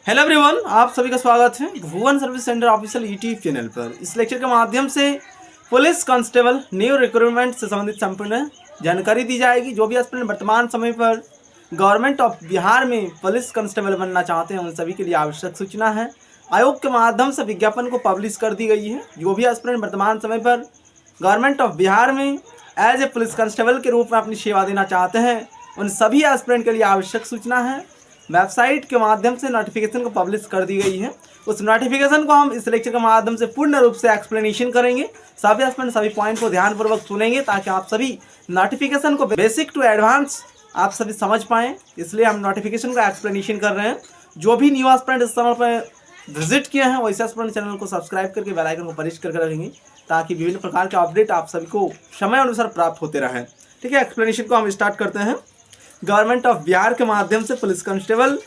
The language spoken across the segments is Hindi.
हेलो एवरीवन, आप सभी का स्वागत है Bhuvan service centre official YouTube channel पर। इस लेक्चर के माध्यम से पुलिस कांस्टेबल न्यू रिक्रूटमेंट से संबंधित संपूर्ण जानकारी दी जाएगी। जो भी एस्पिरेंट वर्तमान समय पर गवर्नमेंट ऑफ बिहार में पुलिस कांस्टेबल बनना चाहते हैं उन सभी के लिए आवश्यक सूचना है। आयोग के माध्यम से विज्ञापन को पब्लिश कर दी गई है। जो भी एस्पिरेंट वर्तमान समय पर गवर्नमेंट ऑफ बिहार में एज ए पुलिस कांस्टेबल के रूप में अपनी सेवा देना चाहते हैं उन सभी एस्पिरेंट के लिए आवश्यक सूचना है। वेबसाइट के माध्यम से नोटिफिकेशन को पब्लिश कर दी गई है। उस नोटिफिकेशन को हम इस लेक्चर के माध्यम से पूर्ण रूप से एक्सप्लेनेशन करेंगे। सभी एस्पिरेंट सभी पॉइंट को ध्यानपूर्वक सुनेंगे ताकि आप सभी नोटिफिकेशन को बेसिक टू एडवांस आप सभी समझ पाएँ, इसलिए हम नोटिफिकेशन का एक्सप्लेनेशन कर रहे हैं। जो भी न्यू एस्पिरेंट इस समय पर विजिट किए हैं वैसे एस्पिरेंट चैनल को सब्सक्राइब करके बेल आइकन को प्रेस करके रखेंगे ताकि विभिन्न प्रकार के अपडेट आप सभी को समय अनुसार प्राप्त होते रहें। ठीक है, एक्सप्लेनेशन को हम स्टार्ट करते हैं। गवर्नमेंट ऑफ बिहार के माध्यम से police constable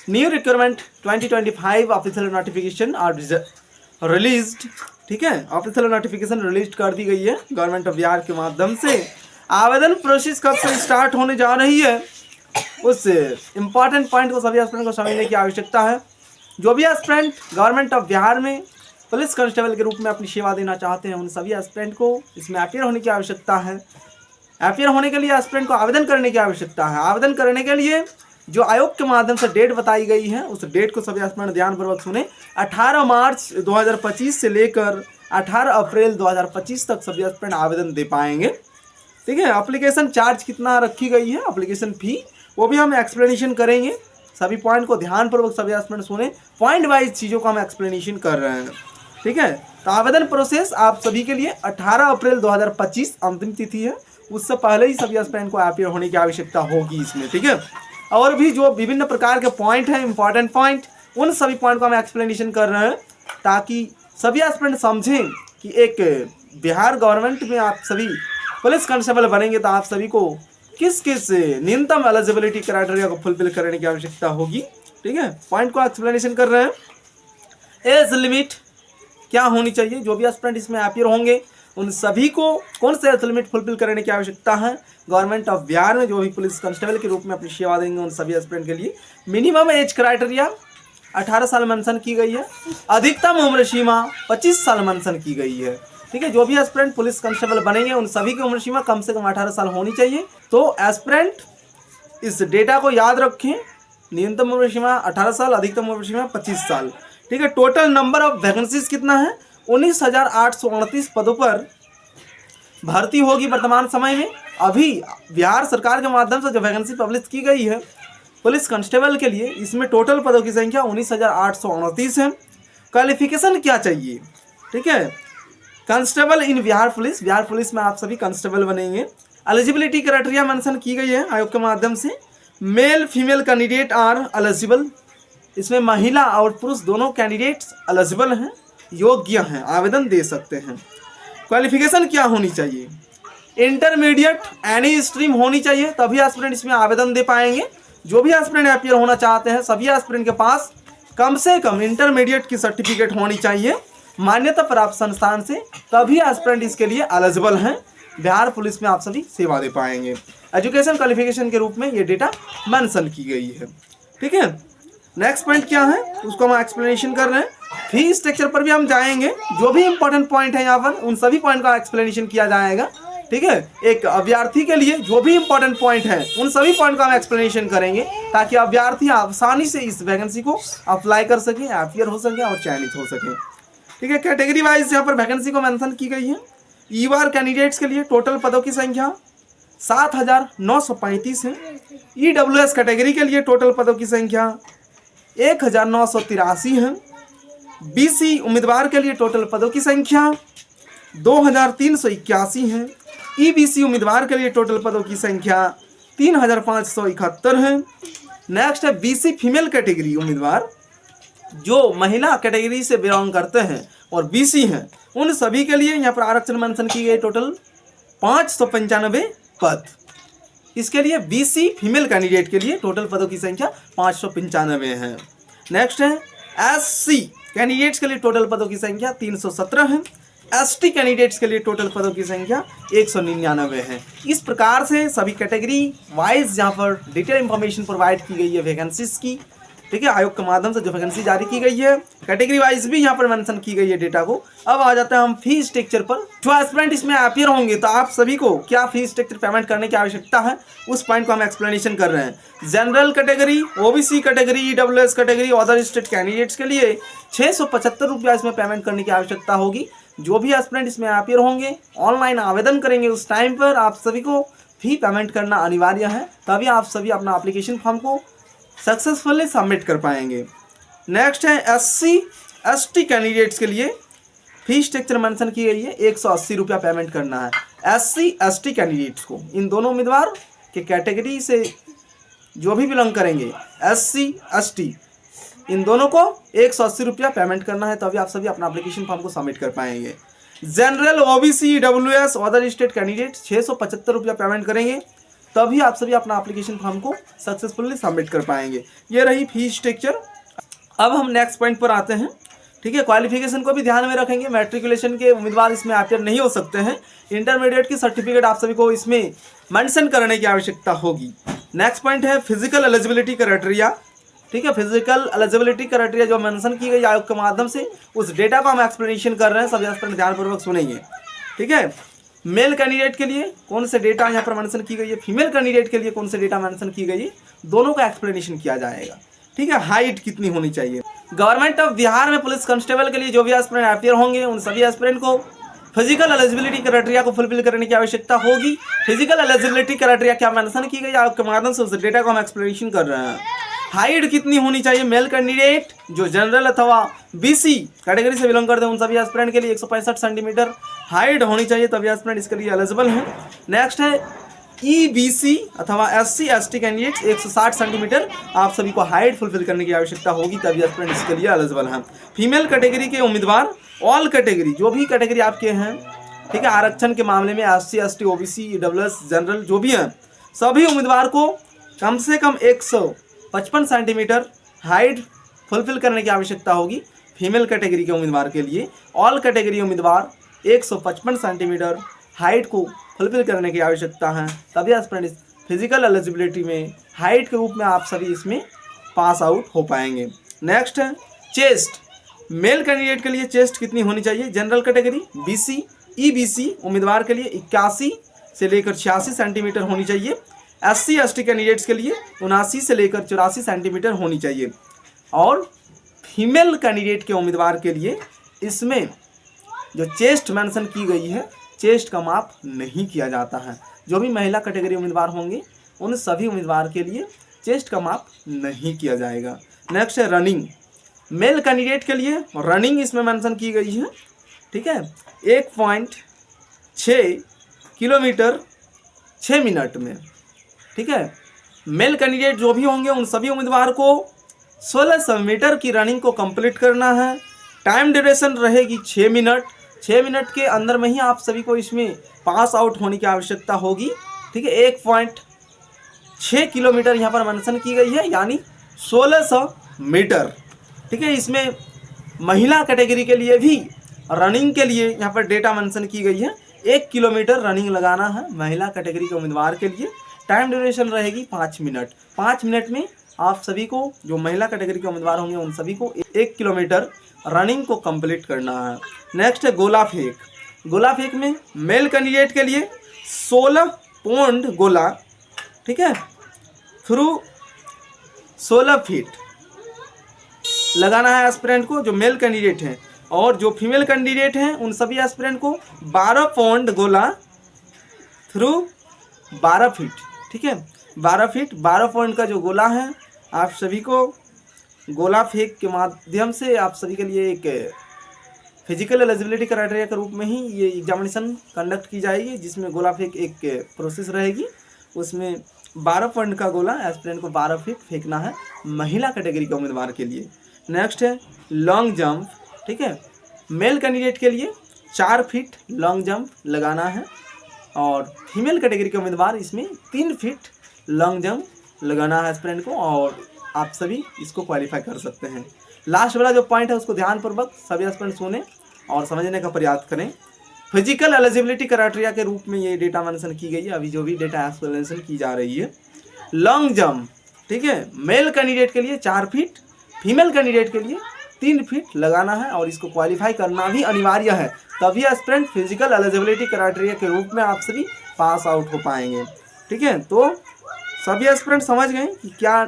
new recruitment 2025 official notification और रिलीज्ड। ठीक है, ऑफिशियल नोटिफिकेशन रिलीज कर दी गई है गवर्नमेंट ऑफ बिहार के माध्यम से। आवेदन प्रोसेस कब से स्टार्ट होने जा रही है उस इम्पॉर्टेंट पॉइंट को सभी एस्पिरेंट को समझने की आवश्यकता है। जो भी एस्पिरेंट गवर्नमेंट ऑफ बिहार में पुलिस कांस्टेबल के रूप में अपनी सेवा देना चाहते हैं उन सभी एस्पिरेंट को इसमें अपीयर होने की आवश्यकता है। अपीयर होने के लिए एस्पिरेंट को आवेदन करने की आवश्यकता है। आवेदन करने के लिए जो आयोग के माध्यम से डेट बताई गई है उस डेट को सभी एस्पिरेंट ध्यानपूर्वक सुने। 18 मार्च 2025 से लेकर 18 अप्रैल 2025 तक सभी एस्पिरेंट आवेदन दे पाएंगे। ठीक है, एप्लीकेशन चार्ज कितना रखी गई है, एप्लीकेशन फी, वो भी हम एक्सप्लेनेशन करेंगे। सभी पॉइंट को ध्यानपूर्वक सभी एस्पिरेंट सुने। पॉइंट वाइज चीज़ों का हम एक्सप्लेनेशन कर रहे हैं। ठीक है, तो आवेदन प्रोसेस आप सभी के लिए 18 अप्रैल 2025 अंतिम तिथि है। उससे पहले ही सभी एस्पिरेंट को अपीयर होने की आवश्यकता होगी इसमें। ठीक है, और भी जो विभिन्न प्रकार के पॉइंट हैं, इंपॉर्टेंट पॉइंट, उन सभी पॉइंट को हम एक्सप्लेनेशन कर रहे हैं ताकि सभी एस्पिरेंट समझें कि एक बिहार गवर्नमेंट में आप सभी पुलिस कांस्टेबल बनेंगे तो आप सभी को किस किस न्यूनतम एलिजिबिलिटी क्राइटेरिया को फुलफिल करने की आवश्यकता होगी। ठीक है, पॉइंट को एक्सप्लेनेशन कर रहे हैं। एज लिमिट क्या होनी चाहिए, जो भी एस्पिरेंट इसमें अपीयर होंगे उन सभी को कौन से एज लिमिट फुलफिल करने की आवश्यकता है। गवर्नमेंट ऑफ बिहार में जो भी पुलिस कांस्टेबल के रूप में अपनी सेवा देंगे उन सभी एस्पिरेंट के लिए मिनिमम एज क्राइटेरिया 18 साल मेंशन की गई है। अधिकतम उम्र सीमा 25 साल मेंशन की गई है। ठीक है, जो भी एस्पिरेंट पुलिस कांस्टेबल बनेंगे उन सभी की उम्र सीमा कम से कम 18 साल होनी चाहिए। तो एस्पिरेंट इस डेटा को याद रखें, न्यूनतम उम्र सीमा 18 साल, अधिकतम उम्र सीमा 25 साल। ठीक है, टोटल नंबर ऑफ वैकेंसीज कितना है, 19,829 पदों पर भर्ती होगी वर्तमान समय में। अभी बिहार सरकार के माध्यम से जो वैकेंसी पब्लिश की गई है पुलिस कांस्टेबल के लिए, इसमें टोटल पदों की संख्या 19,829 है। क्वालिफिकेशन क्या चाहिए, ठीक है, कांस्टेबल इन बिहार पुलिस में आप सभी कांस्टेबल बनेंगे। एलिजिबिलिटी क्राइटेरिया मेंशन की गई है आयोग के माध्यम से। Male female candidate are eligible, इसमें महिला और पुरुष दोनों कैंडिडेट्स एलिजिबल हैं, योग्य हैं, आवेदन दे सकते हैं। क्वालिफिकेशन क्या होनी चाहिए, इंटरमीडिएट एनी स्ट्रीम होनी चाहिए, तभी एस्पिरेंट इसमें आवेदन दे पाएंगे। जो भी एस्पिरेंट अपीयर होना चाहते हैं सभी एस्पिरेंट के पास कम से कम इंटरमीडिएट की सर्टिफिकेट होनी चाहिए मान्यता प्राप्त संस्थान से, तभी एस्पिरेंट इसके लिए एलिजिबल हैं। बिहार पुलिस में आप सभी सेवा दे पाएंगे। एजुकेशन क्वालिफिकेशन के रूप में ये डेटा मेंशन की गई है। ठीक है, नेक्स्ट पॉइंट क्या है उसको हम एक्सप्लेनेशन कर रहे हैं। फी स्ट्रक्चर पर भी हम जाएंगे। जो भी इंपॉर्टेंट पॉइंट है यहाँ पर उन सभी पॉइंट का एक्सप्लेनेशन किया जाएगा। ठीक है, एक अभ्यर्थी के लिए जो भी इंपॉर्टेंट पॉइंट है उन सभी पॉइंट का हम एक्सप्लेनेशन करेंगे ताकि अभ्यर्थी आसानी से इस वैकेंसी को अप्लाई कर सकें, अपीयर हो सकें और चयनित हो सकें। ठीक है, कैटेगरी वाइज यहाँ पर वैकेंसी को मेंशन की गई है। ईआर कैंडिडेट्स के लिए टोटल पदों की संख्या 7,935 है। ईडब्ल्यूएस कैटेगरी के लिए टोटल पदों की संख्या 1,983 है। बीसी उम्मीदवार के लिए टोटल पदों की संख्या 2,381 है। ईबीसी उम्मीदवार के लिए टोटल पदों की संख्या 3,571 है। नेक्स्ट है बीसी फीमेल कैटेगरी उम्मीदवार, जो महिला कैटेगरी से बिलोंग करते हैं और बीसी हैं उन सभी के लिए यहाँ पर आरक्षण मेंशन की गई टोटल 595 पद। इसके लिए बीसी फीमेल कैंडिडेट के लिए टोटल पदों की संख्या 595 है। नेक्स्ट है एससी कैंडिडेट्स के लिए टोटल पदों की संख्या 317 है। एसटी कैंडिडेट्स के लिए टोटल पदों की संख्या 199 है। इस प्रकार से सभी कैटेगरी वाइज यहाँ पर डिटेल इंफॉर्मेशन प्रोवाइड की गई है वैकेंसीज की। ठीक है, आयोग के माध्यम से जो वैकेंसी जारी की गई है, कैटेगरी वाइज भी यहाँ पर मेंशन की गई है डेटा को। अब आ जाते हैं हम फी स्ट्रक्चर पर। जो एस्पिरेंट इसमें अपीयर होंगे तो आप सभी को क्या फी स्ट्रक्चर पेमेंट करने की आवश्यकता है, उस पॉइंट को हम एक्सप्लेनेशन कर रहे हैं। General category, OBC category, EWS category, other state candidates के लिए 675 रुपया इसमें पेमेंट करने की आवश्यकता होगी। जो भी एस्पिरेंट इसमें अपीयर होंगे, ऑनलाइन आवेदन करेंगे, उस टाइम पर आप सभी को फी पेमेंट करना अनिवार्य है, तभी आप सभी अपना एप्लीकेशन फॉर्म को सक्सेसफुली सबमिट कर पाएंगे। नेक्स्ट है एससी एसटी कैंडिडेट्स के लिए फी स्ट्रक्चर मेंशन की गई है, 180 रुपया पेमेंट करना है एससी एसटी कैंडिडेट्स को। इन दोनों उम्मीदवार के कैटेगरी से जो भी बिलोंग करेंगे, एससी एसटी, इन दोनों को 180 रुपया पेमेंट करना है, तभी आप सभी अपना एप्लीकेशन फॉर्म को सबमिट कर पाएंगे। General, OBC, EWS, other state candidate 675 रुपया पेमेंट करेंगे, तभी आप सभी अपना एप्लीकेशन फॉर्म को सक्सेसफुली सबमिट कर पाएंगे। ये रही फी स्ट्रक्चर। अब हम नेक्स्ट पॉइंट पर आते हैं। ठीक है, क्वालिफिकेशन को भी ध्यान में रखेंगे। मैट्रिकुलेशन के उम्मीदवार इसमें अपीयर नहीं हो सकते हैं। इंटरमीडिएट की सर्टिफिकेट आप सभी को इसमें मेंशन करने की आवश्यकता होगी। नेक्स्ट पॉइंट है फिजिकल एलिजिबिलिटी क्राइटेरिया। ठीक है, फिजिकल एलिजिबिलिटी क्राइटेरिया जो मेंशन की गई आयोग के माध्यम से, उस डेटा को हम एक्सप्लेनेशन कर रहे हैं, सभी एस्पिरेंट ध्यानपूर्वक सुनेंगे। ठीक है, मेल कैंडिडेट के लिए कौन से डेटा यहाँ पर मेंशन की गई है, फीमेल कैंडिडेट के लिए कौन से डेटा मेंशन की गई है, दोनों का एक्सप्लेनेशन किया जाएगा। ठीक है, हाइट कितनी होनी चाहिए। गवर्नमेंट ऑफ बिहार में पुलिस कांस्टेबल के लिए जो भी एस्पिरेंट अपीयर होंगे, उन सभी एस्पिरेंट को फिजिकल एलिजिबिलिटी क्राइटेरिया को फुलफिल करने की आवश्यकता होगी। फिजिकल एलिजिबिलिटी क्राइटेरिया क्या मेंशन की गई आयोग के माध्यम से, उस डेटा को हम एक्सप्लेनेशन कर रहे हैं। हाइट कितनी होनी चाहिए, मेल कैंडिडेट जो जनरल अथवा बीसी कैटेगरी से बिलोंग करते हैं, उन सभी एस्पिरेंट के लिए 165 सेंटीमीटर हाइट होनी चाहिए, तभी एस्पिरेंट इसके लिए एलिजिबल हैं। नेक्स्ट है ईबीसी अथवा एससी एसटी कैंडिडेट 160 सेंटीमीटर आप सभी को हाइट फुलफिल करने की आवश्यकता होगी, तभी एस्पिरेंट इसके लिए एलिजिबल हैं। फीमेल कैटेगरी के उम्मीदवार, ऑल कैटेगरी जो भी कैटेगरी आपके हैं, ठीक है, आरक्षण के मामले में SC ST OBC EWS general जो भी हैं, सभी उम्मीदवार को कम से कम 155 सेंटीमीटर हाइट फुलफिल करने की आवश्यकता होगी। फीमेल कैटेगरी के उम्मीदवार के लिए ऑल कैटेगरी उम्मीदवार 155 सेंटीमीटर हाइट को फुलफिल करने की आवश्यकता है, तभी एस्पिरेंट फिजिकल एलिजिबिलिटी में हाइट के रूप में आप सभी इसमें पास आउट हो पाएंगे। नेक्स्ट है चेस्ट। मेल कैंडिडेट के लिए चेस्ट कितनी होनी चाहिए, जनरल कैटेगरी बीसी ईबीसी उम्मीदवार के लिए 81 से लेकर 86 सेंटीमीटर होनी चाहिए। एससी एसटी कैंडिडेट्स के लिए 79 से लेकर 84 सेंटीमीटर होनी चाहिए। और फीमेल कैंडिडेट के उम्मीदवार के लिए इसमें जो चेस्ट मेंशन की गई है, चेस्ट का माप नहीं किया जाता है। जो भी महिला कैटेगरी उम्मीदवार होंगे, उन सभी उम्मीदवार के लिए चेस्ट का माप नहीं किया जाएगा। नेक्स्ट है रनिंग। मेल कैंडिडेट के लिए रनिंग इसमें मेंशन की गई है। ठीक है, 1.6 किलोमीटर 6 मिनट में। ठीक है, मेल कैंडिडेट जो भी होंगे, उन सभी उम्मीदवार को 1600 मीटर की रनिंग को कंप्लीट करना है। टाइम ड्यूरेशन रहेगी 6 मिनट। 6 मिनट के अंदर में ही आप सभी को इसमें पास आउट होने की आवश्यकता होगी। ठीक है, 1.6 किलोमीटर यहाँ पर मेंशन की गई है, यानी 1600 मीटर। ठीक है, इसमें महिला कैटेगरी के लिए भी रनिंग के लिए यहाँ पर डेटा मेंशन की गई है। 1 किलोमीटर रनिंग लगाना है महिला कैटेगरी के उम्मीदवार के लिए। टाइम ड्यूरेशन रहेगी 5 मिनट। 5 मिनट में आप सभी को, जो महिला कैटेगरी के उम्मीदवार होंगे, उन सभी को 1 किलोमीटर रनिंग को कंप्लीट करना है। नेक्स्ट है गोला फेंक। गोला फेंक में मेल कैंडिडेट के लिए 16 पौंड गोला, ठीक है, थ्रू 16 फीट लगाना है एस्पिरेंट को, जो मेल कैंडिडेट हैं। और जो फीमेल कैंडिडेट हैं, उन सभी एस्पिरेंट को 12 पौंड गोला थ्रू 12 फीट। ठीक है, 12 फीट 12 पॉइंट का जो गोला है, आप सभी को गोला फेंक के माध्यम से आप सभी के लिए एक फिजिकल एलिजिबिलिटी क्राइटेरिया के रूप में ही ये एग्जामिनेशन कंडक्ट की जाएगी, जिसमें गोला फेंक एक प्रोसेस रहेगी। उसमें 12 पॉइंट का गोला एस्पिरेंट को 12 फीट फेंकना है महिला कैटेगरी के उम्मीदवार के लिए। नेक्स्ट है लॉन्ग जंप। ठीक है, मेल कैंडिडेट के लिए 4 फीट लॉन्ग जंप लगाना है, और फीमेल कैटेगरी के उम्मीदवार इसमें 3 फीट लॉन्ग जंप लगाना है एस्पिरेंट को, और आप सभी इसको क्वालिफाई कर सकते हैं। लास्ट वाला जो पॉइंट है उसको ध्यानपूर्वक सभी एस्पिरेंट सुने और समझने का प्रयास करें। फिजिकल एलिजिबिलिटी क्राइटेरिया के रूप में ये डेटा मेंशन की गई है, अभी जो भी डेटा एक्सप्लेनेशन की जा रही है। लॉन्ग जंप ठीक है। मेल कैंडिडेट के लिए 4 फीट, फीमेल कैंडिडेट के लिए 3 फीट लगाना है और इसको क्वालिफाई करना भी अनिवार्य है, तभी एस्पिरेंट फिजिकल एलिजिबिलिटी क्राइटेरिया के रूप में आप सभी पास आउट हो पाएंगे। ठीक है, तो सभी एस्पिरेंट समझ गए कि क्या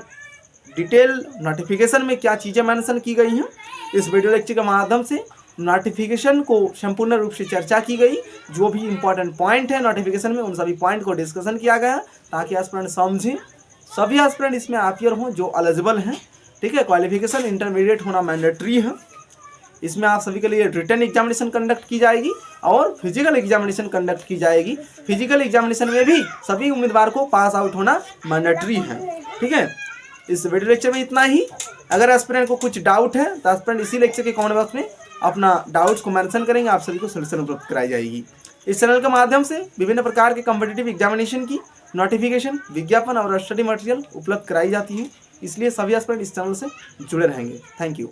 डिटेल नोटिफिकेशन में क्या चीज़ें मेंशन की गई हैं। इस वीडियो लेक्चर के माध्यम से नोटिफिकेशन को संपूर्ण रूप से चर्चा की गई, जो भी इंपॉर्टेंट पॉइंट है नोटिफिकेशन में उन सभी पॉइंट को डिस्कशन किया गया ताकि एस्पिरेंट समझें। सभी एस्पिरेंट इसमें अपियर हों जो एलिजिबल हैं। ठीक है, क्वालिफिकेशन इंटरमीडिएट होना मैंडेटरी है। इसमें आप सभी के लिए रिटन एग्जामिनेशन कंडक्ट की जाएगी और फिजिकल एग्जामिनेशन कंडक्ट की जाएगी। फिजिकल एग्जामिनेशन में भी सभी उम्मीदवार को पास आउट होना मैंडेटरी है। ठीक है, इस वीडियो लेक्चर में इतना ही। अगर एस्पिरेंट को कुछ डाउट है तो एस्पिरेंट इसी लेक्चर के कमेंट बॉक्स में अपना डाउट्स को मेंशन करेंगे, आप सभी को सॉल्यूशन उपलब्ध कराई जाएगी। इस चैनल के माध्यम से विभिन्न प्रकार के कॉम्पिटिटिव एग्जामिनेशन की नोटिफिकेशन, विज्ञापन और स्टडी मटेरियल उपलब्ध कराई जाती है, इसलिए सभी एस्पिरेंट इस चैनल से जुड़े रहेंगे। Thank you.